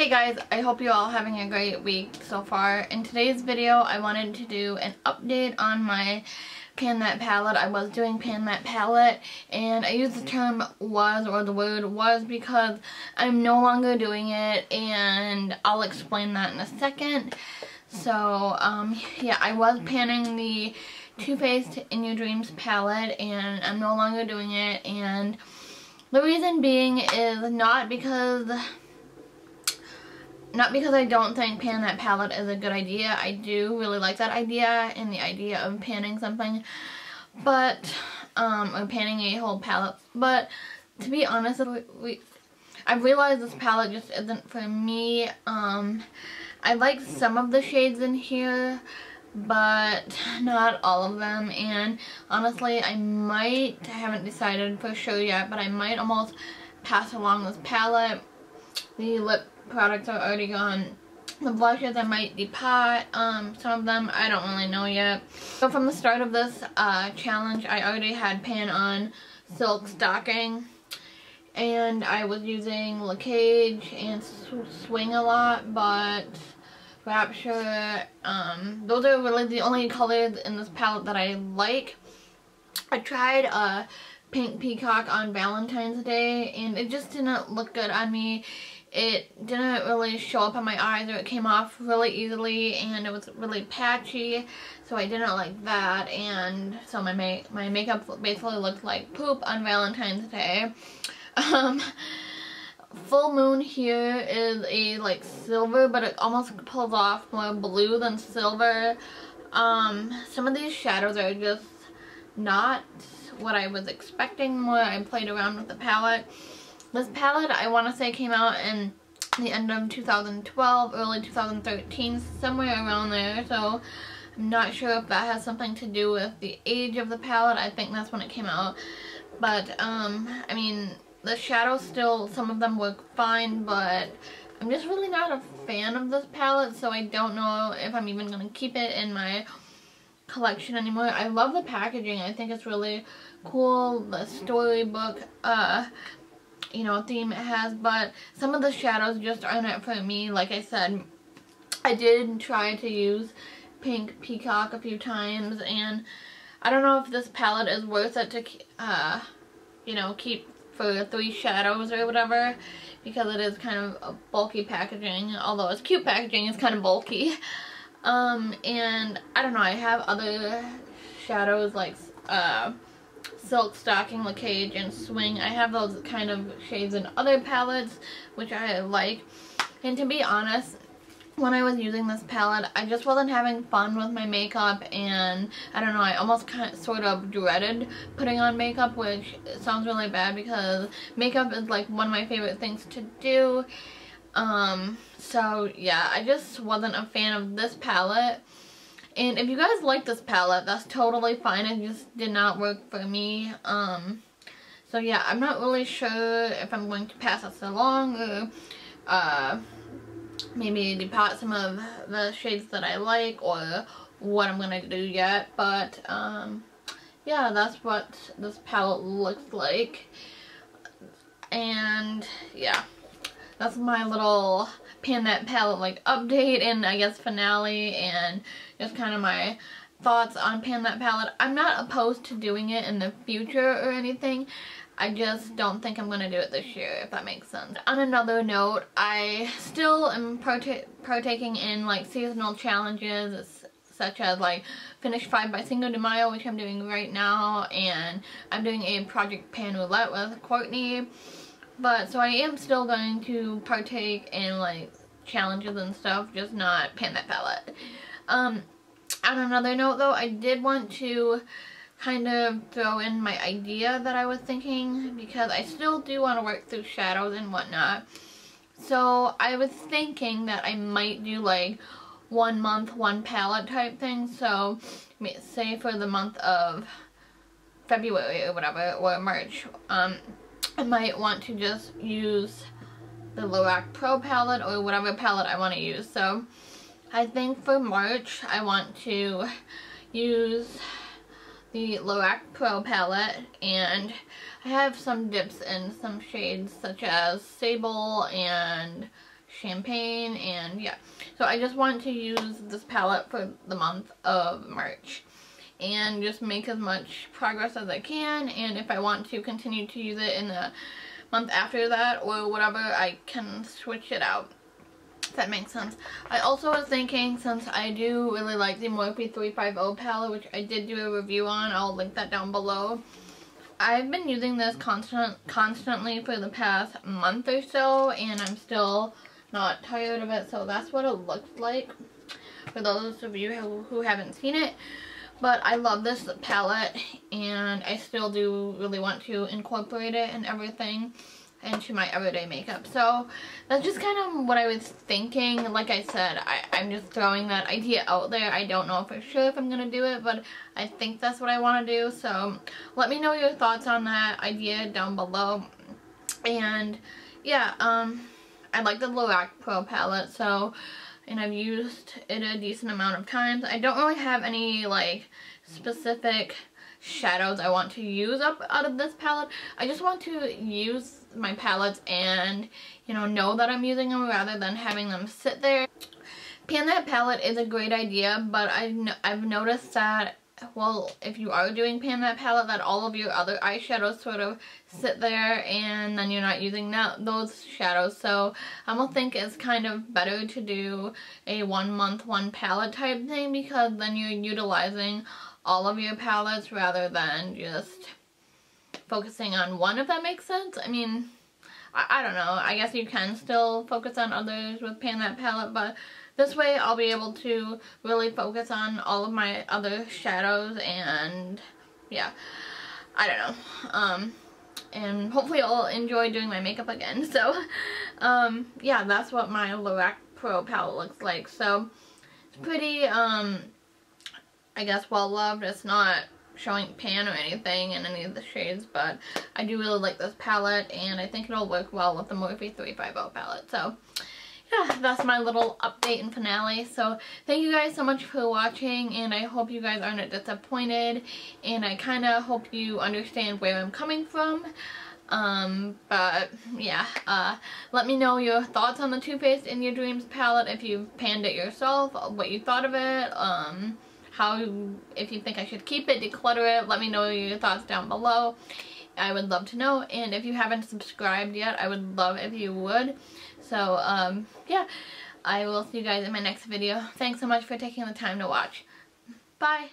Hey guys, I hope you're all having a great week so far. In today's video, I wanted to do an update on my Pan That palette. I was doing Pan That palette, and I used the term was, or the word was, because I'm no longer doing it, and I'll explain that in a second. So, yeah, I was panning the Too Faced In Your Dreams palette, and I'm no longer doing it, and the reason being is not because I don't think Pan That palette is a good idea. I do really like that idea and the idea of panning something, but, or panning a whole palette. But to be honest, I've realized this palette just isn't for me. I like some of the shades in here, but not all of them. And honestly, I haven't decided for sure yet, but I might almost pass along this palette. The lip products are already gone. The blushes I might depot. Some of them I don't really know yet. So from the start of this challenge, I already had pan on Silk Stocking, and I was using Le Cage and Swing a lot, but Rapture, those are really the only colors in this palette that I like. I tried Pink Peacock on Valentine's Day, and it just didn't look good on me. It didn't really show up on my eyes, or it came off really easily, and it was really patchy, so I didn't like that, and so my makeup basically looked like poop on Valentine's Day. Full Moon here is a like silver, but it almost pulls off more blue than silver. Some of these shadows are just not what I was expecting when I played around with the palette. This palette, I want to say, came out in the end of 2012, early 2013, somewhere around there, so I'm not sure if that has something to do with the age of the palette. I think that's when it came out. But, I mean, the shadows still, some of them work fine, but I'm just really not a fan of this palette, so I don't know if I'm even going to keep it in my collection anymore. I love the packaging. I think it's really cool, the storybook, you know, theme it has, but some of the shadows just aren't it for me. Like I said, I did try to use Pink Peacock a few times, and I don't know if this palette is worth it to, you know, keep for 3 shadows or whatever, because it is kind of a bulky packaging, although it's cute packaging, it's kind of bulky. And I don't know, I have other shadows like, Silk Stocking, Le Cage, and Swing. I have those kind of shades in other palettes, which I like. And to be honest, when I was using this palette, I just wasn't having fun with my makeup, and I don't know, I almost sort of dreaded putting on makeup, which sounds really bad because makeup is like one of my favorite things to do. So yeah, I just wasn't a fan of this palette. And if you guys like this palette, that's totally fine. It just did not work for me. So yeah, I'm not really sure if I'm going to pass this along, or maybe depot some of the shades that I like, or what I'm going to do yet. But yeah, that's what this palette looks like. And yeah, that's my little Pan That palette like update and I guess finale, and just kind of my thoughts on Pan That palette. I'm not opposed to doing it in the future or anything. I just don't think I'm going to do it this year, if that makes sense. On another note, I still am partaking in like seasonal challenges, such as like Finish 5 by Cinco de Mayo, which I'm doing right now, and I'm doing a Project Pan Roulette with Courtney. But, so I am still going to partake in, like, challenges and stuff, just not Pan That palette. On another note, though, I did want to kind of throw in my idea that I was thinking, because I still do want to work through shadows and whatnot. So, I was thinking that I might do, like, 1 month, 1 palette type thing. So, say for the month of February or whatever, or March, I might want to just use the Lorac Pro palette or whatever palette I want to use. So I think for March I want to use the Lorac Pro palette, and I have some dips in some shades such as Sable and champagne, and yeah. So I just want to use this palette for the month of March and just make as much progress as I can, and if I want to continue to use it in the month after that or whatever, I can switch it out, if that makes sense. I also was thinking, since I do really like the Morphe 350 palette, which I did do a review on, I'll link that down below. I've been using this constantly for the past month or so, and I'm still not tired of it, so that's what it looks like for those of you who haven't seen it. But I love this palette, and I still do really want to incorporate it and everything into my everyday makeup. So that's just kind of what I was thinking. Like I said, I'm just throwing that idea out there. I don't know for sure if I'm going to do it, but I think that's what I want to do. So let me know your thoughts on that idea down below. And yeah, I like the Lorac Pro palette, so, and I've used it a decent amount of times. I don't really have any like specific shadows I want to use out of this palette. I just want to use my palettes and, you know that I'm using them rather than having them sit there. Pan that palette is a great idea, but I've noticed that, well, if you are doing pan that palette, that all of your other eyeshadows sort of sit there and then you're not using those shadows. So I will think it's kind of better to do a 1 month, 1 palette type thing, because then you're utilizing all of your palettes rather than just focusing on one, if that makes sense. I mean, I don't know. I guess you can still focus on others with pan that palette, but this way I'll be able to really focus on all of my other shadows, and yeah, I don't know. And hopefully I'll enjoy doing my makeup again. So yeah, that's what my Lorac Pro palette looks like. So it's pretty, I guess, well loved. It's not showing pan or anything in any of the shades, but I do really like this palette, and I think it'll work well with the Morphe 350 palette. So yeah, that's my little update and finale. So thank you guys so much for watching, and I hope you guys aren't disappointed, and I kind of hope you understand where I'm coming from. But yeah, let me know your thoughts on the Too Faced In Your Dreams palette, if you've panned it yourself, what you thought of it, if you think I should keep it, declutter it. Let me know your thoughts down below. I would love to know, and if you haven't subscribed yet, I would love if you would. So yeah, I will see you guys in my next video. Thanks so much for taking the time to watch. Bye!